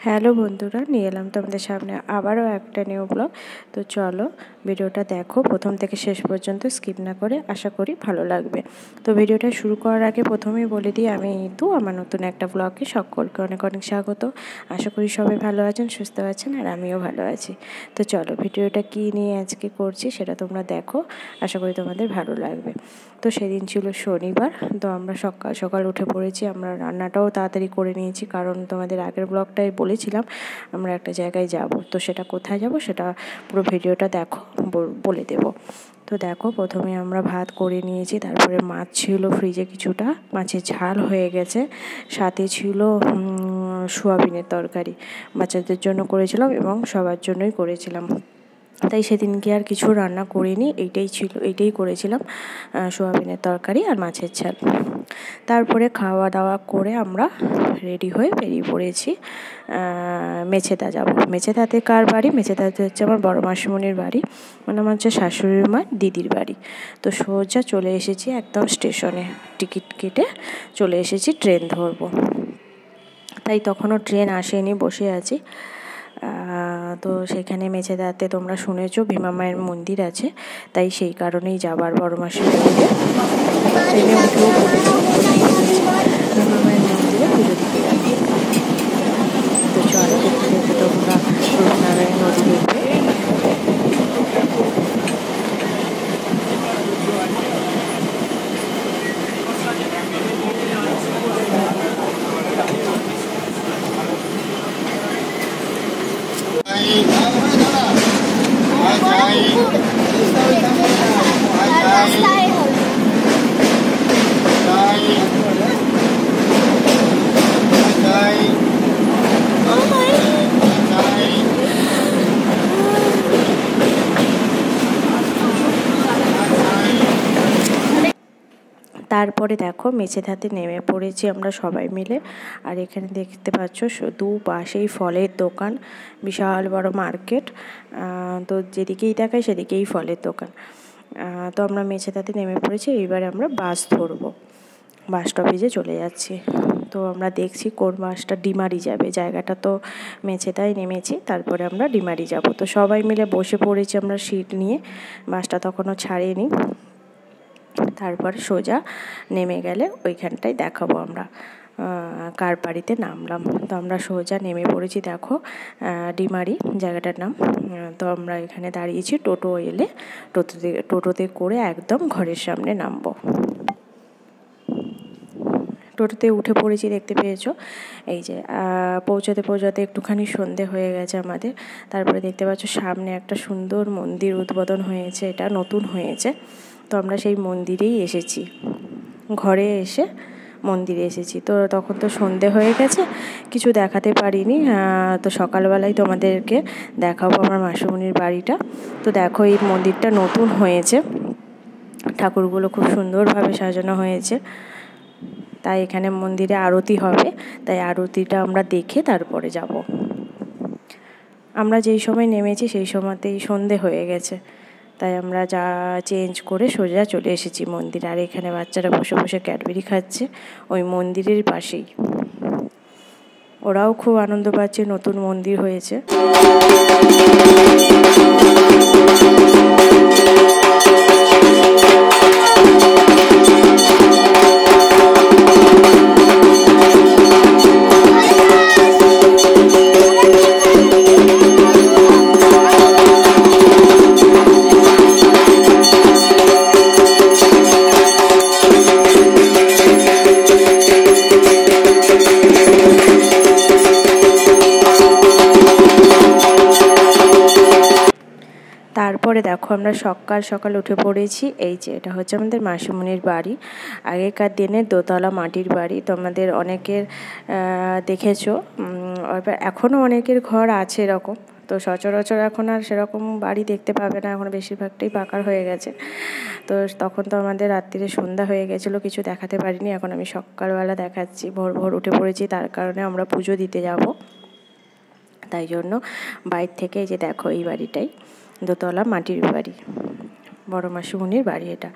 Hello বন্ধুরা, নিয়ে এলাম তোমাদের সামনে আবারও একটা নিউ ব্লগ। তো চলো ভিডিওটা দেখো প্রথম থেকে শেষ পর্যন্ত, স্কিপ না করে। আশা করি ভালো লাগবে। তো ভিডিওটা শুরু করার আগে প্রথমেই বলে দিই, আমি ইতু, আমার নতুন একটা ব্লগে সকলকে অনেক অনেক স্বাগত। আশা করি সবাই ভালো আছেন, সুস্থ আছেন, আর আমিও ভালো আছি। তো চলো ভিডিওটা কী নিয়ে আজকে করছি সেটা তোমরা দেখো, আশা করি তোমাদের ভালো লাগবে। তো সেদিন ছিল শনিবার, তো আমরা সকাল সকাল উঠে পড়েছি। আমরা রান্নাটাও তাড়াতাড়ি করে নিয়েছি, কারণ তোমাদের আগের ব্লগটায় বলেছিলাম আমরা একটা জায়গায় যাব। তো সেটা কোথায় যাব সেটা পুরো ভিডিওটা দেখো, বলে দেব। তো দেখো প্রথমে আমরা ভাত করে নিয়েছি, তারপরে মাছ ছিল ফ্রিজে কিছুটা, মাছের ঝাল হয়ে গেছে, সাথে ছিল সোয়াবিনের তরকারি। বাচ্চাদের জন্য করেছিলাম এবং সবার জন্যই করেছিলাম, তাই সেদিনকে আর কিছু রান্না করিনি। এইটাই করেছিলাম, সোয়াবিনের তরকারি আর মাছের ঝাল। তারপরে খাওয়া দাওয়া করে আমরা রেডি হয়ে বেরিয়ে পড়েছি মেছেদা যাব। মেছেদাতে কার বাড়ি? মেছেদাতে হচ্ছে আমার বড় মাসিমণির বাড়ি, মানে আমার হচ্ছে শাশুড়ির মা দিদির বাড়ি। তো সোজা চলে এসেছি একদম স্টেশনে, টিকিট কেটে চলে এসেছি ট্রেন ধরবো। তাই তখনও ট্রেন আসেনি, বসে আছি। তো সেখানে মেছেদাতে তোমরা শুনেছো ভীমা মায়ের মন্দির আছে, তাই সেই কারণেই যাবার বড় মাসির মন্দিরে ট্রেনে উঠেও পড়েছি। ভীমা মায়ের মন্দিরে পুজো দিতে যাবো। তো চলো দেখতে দেখতে তোমরা রূপনারায়ণ নদী দেখবে। তারপরে দেখো মেছেদাতে নেমে পড়েছি আমরা সবাই মিলে। আর এখানে দেখতে পাচ্ছ দুপাশেই ফলের দোকান, বিশাল বড় মার্কেট। তো যেদিকেই তাকাই সেদিকেই ফলের দোকান। তো আমরা মেছেদাতে নেমে পড়েছি, এইবারে আমরা বাস ধরবো, বাস স্টপেজে চলে যাচ্ছি। তো আমরা দেখছি কোন বাসটা ডিমারি যাবে, জায়গাটা তো মেছেদায় নেমেছি, তারপরে আমরা ডিমারি যাব। তো সবাই মিলে বসে পড়েছি আমরা সিট নিয়ে, বাসটা তখনও ছাড়েনি। তারপর সোজা নেমে গেলে ওইখানটায় দেখাবো আমরা কার বাড়িতে নামলাম। তো আমরা সোজা নেমে পড়েছি, দেখো ডিমারি জায়গাটার নাম। তো আমরা এখানে দাঁড়িয়েছি, টোটো এলে টোটোতে করে একদম ঘরের সামনে নামবো। টোটোতে উঠে পড়েছি, দেখতে পেয়েছো। এই যে পৌঁছাতে পৌঁছাতে একটুখানি সন্ধে হয়ে গেছে আমাদের। তারপরে দেখতে পাচ্ছ সামনে একটা সুন্দর মন্দির উদ্বোধন হয়েছে, এটা নতুন হয়েছে। তো আমরা সেই মন্দিরেই এসেছি, ঘরে এসে মন্দিরে এসেছি। তো তখন তো সন্ধে হয়ে গেছে, কিছু দেখাতে পারিনি। তো সকালবেলায় তোমাদেরকে দেখাবো আমার মাসিমণির বাড়িটা। তো দেখো এই মন্দিরটা নতুন হয়েছে, ঠাকুরগুলো খুব সুন্দরভাবে সাজানো হয়েছে। তাই এখানে মন্দিরে আরতি হবে, তাই আরতিটা আমরা দেখে তারপরে যাব। আমরা যেই সময় নেমেছি সেই সময়তেই সন্ধে হয়ে গেছে, তাই আমরা যা চেঞ্জ করে সোজা চলে এসেছি মন্দিরে। আর এখানে বাচ্চারা বসে বসে ক্যাডবেরি খাচ্ছে ওই মন্দিরের পাশেই। ওরাও খুব আনন্দ পাচ্ছে, নতুন মন্দির হয়েছে। তারপরে দেখো আমরা সকাল সকাল উঠে পড়েছি। এই যে এটা হচ্ছে আমাদের মাসিমণির বাড়ি, আগেকার দিনের দোতলা মাটির বাড়ি। তোমাদের অনেকের দেখেছো, এখনও অনেকের ঘর আছে এরকম। তো সচরাচর এখন আর সেরকম বাড়ি দেখতে পাবে না, এখন বেশিরভাগটাই পাকার হয়ে গেছে। তো তখন তো আমাদের রাত্রিরে সন্ধ্যা হয়ে গেছিলো, কিছু দেখাতে পারিনি। এখন আমি সকালবেলা দেখাচ্ছি, ভোর ভোর উঠে পড়েছি, তার কারণে আমরা পুজো দিতে যাব। তাই জন্য বাইরে থেকে এই যে দেখো এই বাড়িটাই দোতলা মাটির বাড়ি, বড় মাসিমণির বাড়ি এটা।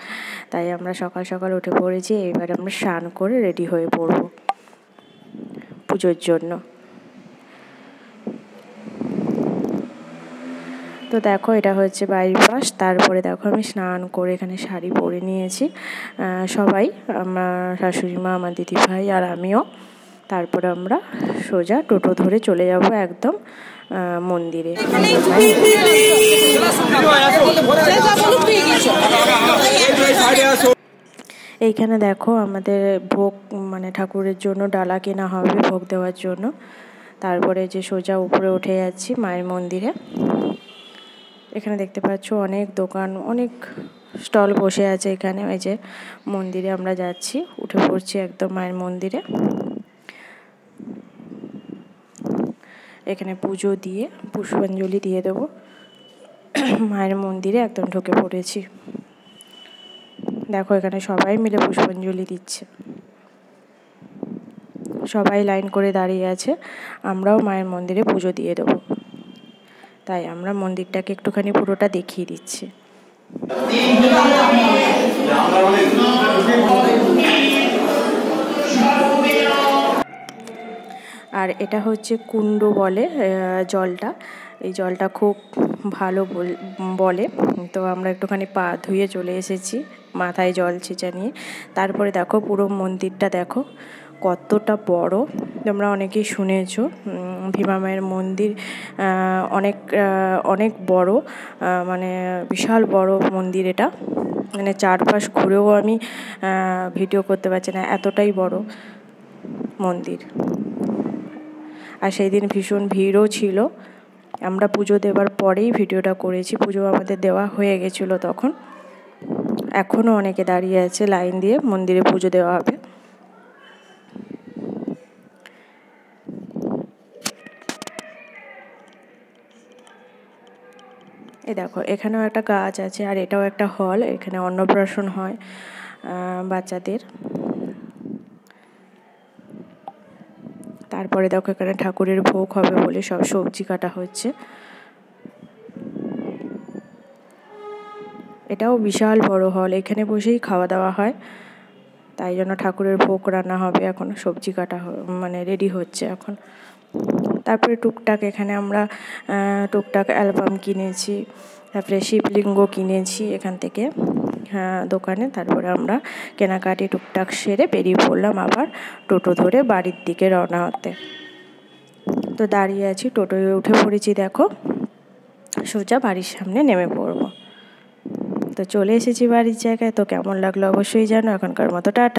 তাই আমরা সকাল সকাল উঠে পড়েছি, এবার আমরা স্নান করে রেডি হয়ে পড়ব পুজোর জন্য। তো দেখো এটা হচ্ছে বাইপাস। তারপরে দেখো আমি স্নান করে এখানে শাড়ি পরে নিয়েছি সবাই, আমার শাশুড়ি মা, আমার দিদিভাই আর আমিও। তারপরে আমরা সোজা টোটো ধরে চলে যাব একদম মন্দিরে। এইখানে দেখো আমাদের ভোগ মানে ঠাকুরের জন্য ডালা কেনা হবে ভোগ দেওয়ার জন্য। তারপরে যে সোজা উপরে উঠে যাচ্ছি মায়ের মন্দিরে। এখানে দেখতে পাচ্ছ অনেক দোকান, অনেক স্টল বসে আছে এখানে। এই যে মন্দিরে আমরা যাচ্ছি, উঠে পড়ছি একদম মায়ের মন্দিরে। এখানে পুজো দিয়ে পুষ্পাঞ্জলি দিয়ে দেবো। মায়ের মন্দিরে একদম ঢুকে পড়েছি। দেখো এখানে সবাই মিলে পুষ্পাঞ্জলি দিচ্ছে, সবাই লাইন করে দাঁড়িয়ে আছে। আমরাও মায়ের মন্দিরে পুজো দিয়ে দেবো, তাই আমরা মন্দিরটাকে একটুখানি পুরোটা দেখিয়ে দিচ্ছি। আর এটা হচ্ছে কুণ্ড বলে জলটা, এই জলটা খুব ভালো বলে। তো আমরা একটুখানি পা ধুয়ে চলে এসেছি মাথায় জল ছিটা নিয়ে। তারপরে দেখো পুরো মন্দিরটা দেখো কতটা বড়। তোমরা অনেকেই শুনেছো ভীমা মায়ের মন্দির অনেক অনেক বড়, মানে বিশাল বড় মন্দির এটা। মানে চারপাশ ঘুরেও আমি ভিডিও করতে পারছি না, এতটাই বড় মন্দির। আর সেই দিন ভীষণ ভিড়ও ছিল। আমরা পুজো দেওয়ার পরেই ভিডিওটা করেছি, পুজো আমাদের দেওয়া হয়ে গেছিলো তখন। এখনও অনেকে দাঁড়িয়ে আছে লাইন দিয়ে, মন্দিরে পুজো দেওয়া হবে। এই দেখো এখানেও একটা গাছ আছে, আর এটাও একটা হল, এখানে অন্নপ্রাশন হয় বাচ্চাদের। তারপরে দেখো এখানে ঠাকুরের ভোগ হবে বলে সব সবজি কাটা হচ্ছে। এটাও বিশাল বড় হল, এখানে বসেই খাওয়া দাওয়া হয়, তাই জন্য ঠাকুরের ভোগ রান্না হবে। এখন সবজি কাটা মানে রেডি হচ্ছে এখন। তারপরে টুকটাক এখানে আমরা টুকটাক অ্যালবাম কিনেছি, তারপরে শিবলিঙ্গ কিনেছি এখান থেকে দোকানে। তারপরে আমরা কেনাকাটি টুকটাক সেরে বেরিয়ে পড়লাম আবার টোটো ধরে বাড়ির দিকে রওনা হতে। তো দাঁড়িয়ে আছি, টোটোয় উঠে পড়েছি, দেখো সোজা বাড়ির সামনে নেমে পড়বো। তো চলে এসেছি বাড়ির জায়গায়। তো কেমন লাগলো অবশ্যই জানো। এখনকার মতো টাটা।